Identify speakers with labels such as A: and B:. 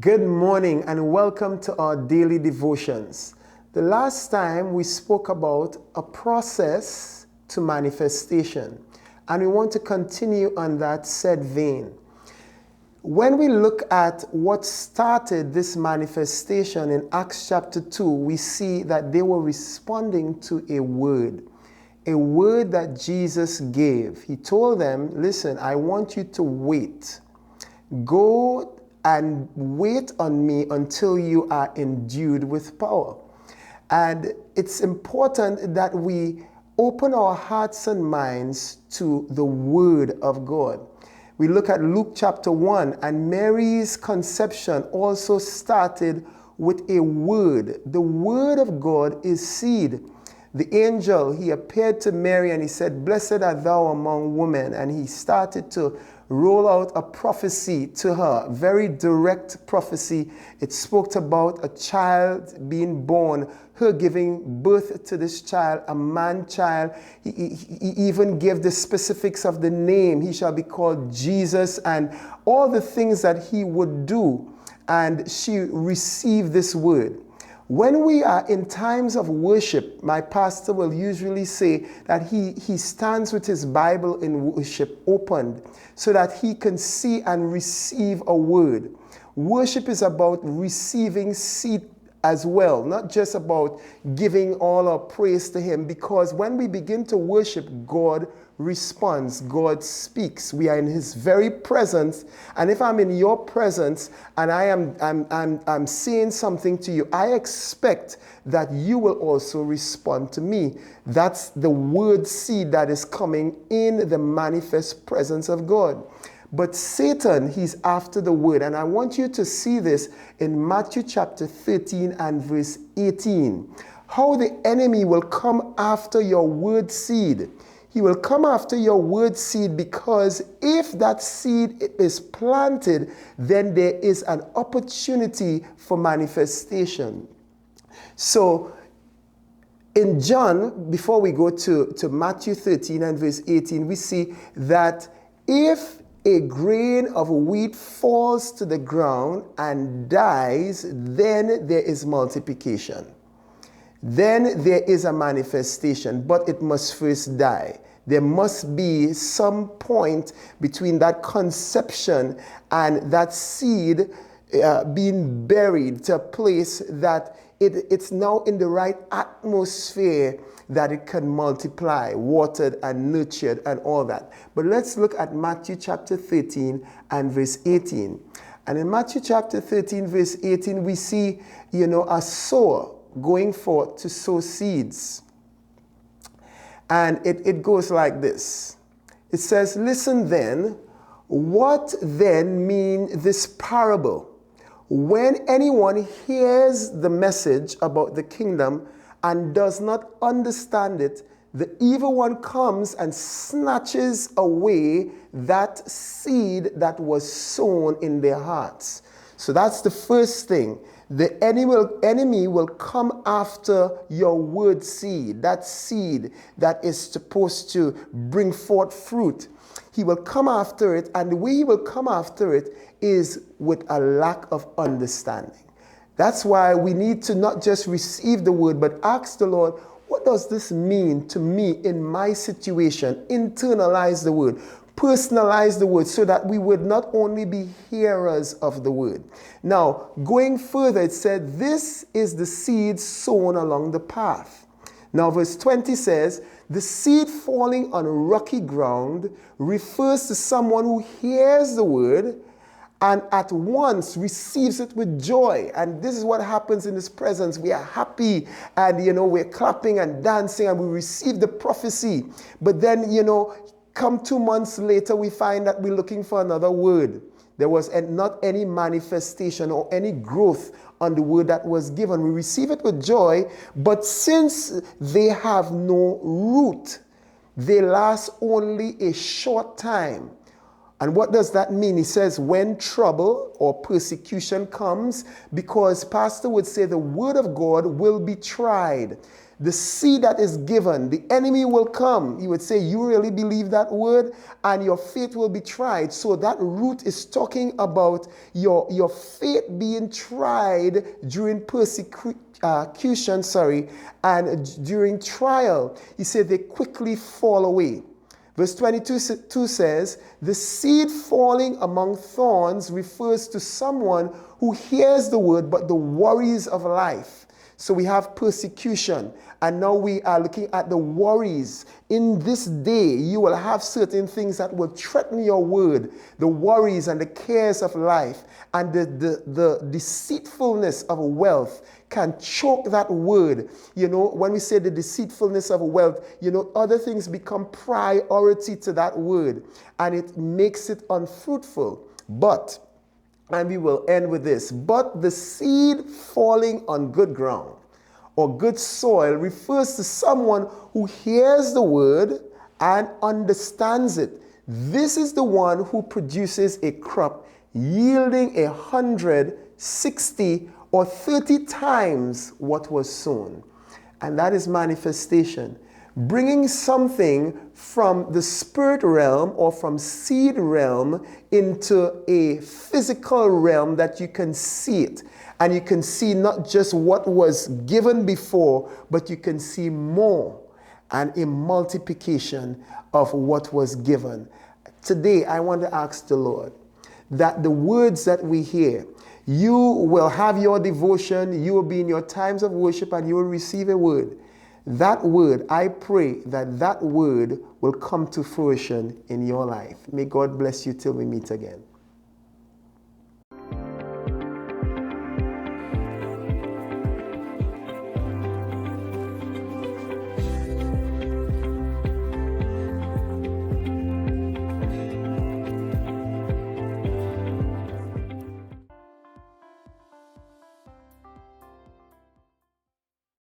A: Good morning and welcome to our daily devotions. The last time we spoke about a process to manifestation, and we want to continue on that said vein. When we look at what started this manifestation in Acts chapter 2, we see that they were responding to a word that Jesus gave. He told them, listen, I want you to wait. Go and wait on me until you are endued with power. And it's important that we open our hearts and minds to the Word of God. We look at Luke chapter 1, and Mary's conception also started with a word. The Word of God is seed. The angel, he appeared to Mary and he said, "Blessed art thou among women." And he started to roll out a prophecy to her, very direct prophecy. It spoke about a child being born, her giving birth to this child, a man child. He even gave the specifics of the name. He shall be called Jesus, and all the things that he would do. And she received this word. When we are in times of worship, my pastor will usually say that he stands with his Bible in worship opened so that he can see and receive a word. Worship is about receiving seed as well, not just about giving all our praise to him, because when we begin to worship, God responds, God speaks. We are in his very presence, and if I'm in your presence and I'm saying something to you, I expect that you will also respond to me. That's the word seed that is coming in the manifest presence of God. But Satan, he's after the word. And I want you to see this in Matthew chapter 13 and verse 18. How the enemy will come after your word seed. He will come after your word seed, because if that seed is planted, then there is an opportunity for manifestation. So in John, before we go to Matthew 13 and verse 18, we see that if a grain of wheat falls to the ground and dies, then there is multiplication. Then there is a manifestation, but it must first die. There must be some point between that conception and that seed being buried to a place that it's now in the right atmosphere that it can multiply, watered and nurtured and all that. But let's look at Matthew chapter 13 and verse 18. And in Matthew chapter 13 verse 18, we see, a sower going forth to sow seeds. And it goes like this. It says, "Listen then, what then mean this parable? When anyone hears the message about the kingdom and does not understand it, the evil one comes and snatches away that seed that was sown in their hearts." So that's the first thing. The enemy will come after your word seed, that seed that is supposed to bring forth fruit. He will come after it, and the way he will come after it is with a lack of understanding. That's why we need to not just receive the word, but ask the Lord, what does this mean to me in my situation? Internalize the word. Personalize the word, so that we would not only be hearers of the word. Now, going further, it said, "This is the seed sown along the path." Now, verse 20 says, "The seed falling on rocky ground" refers to someone who hears the word and at once receives it with joy. And this is what happens in his presence. We are happy, and we're clapping and dancing, and we receive the prophecy. But then, come 2 months later, we find that we're looking for another word. There was not any manifestation or any growth on the word that was given. We receive it with joy, but since they have no root, they last only a short time. And what does that mean? He says when trouble or persecution comes, because Pastor would say the word of God will be tried. The seed that is given, the enemy will come. He would say, you really believe that word? And your faith will be tried. So that root is talking about your faith being tried during persecution, and during trial. He said they quickly fall away. Verse 22 says, the seed falling among thorns refers to someone who hears the word, but the worries of life. So we have persecution, and now we are looking at the worries. In this day, you will have certain things that will threaten your word, the worries and the cares of life, and the deceitfulness of wealth can choke that word. You know, when we say the deceitfulness of wealth, you know, other things become priority to that word, and it makes it unfruitful. But, and we will end with this, but the seed falling on good ground or good soil refers to someone who hears the word and understands it. This is the one who produces a crop yielding 100, 60, or 30 times what was sown. And that is manifestation. Bringing something from the spirit realm or from seed realm into a physical realm that you can see it. And you can see not just what was given before, but you can see more and a multiplication of what was given. Today, I want to ask the Lord that the words that we hear, you will have your devotion, you will be in your times of worship, and you will receive a word. That word, I pray that that word will come to fruition in your life. May God bless you till we meet again.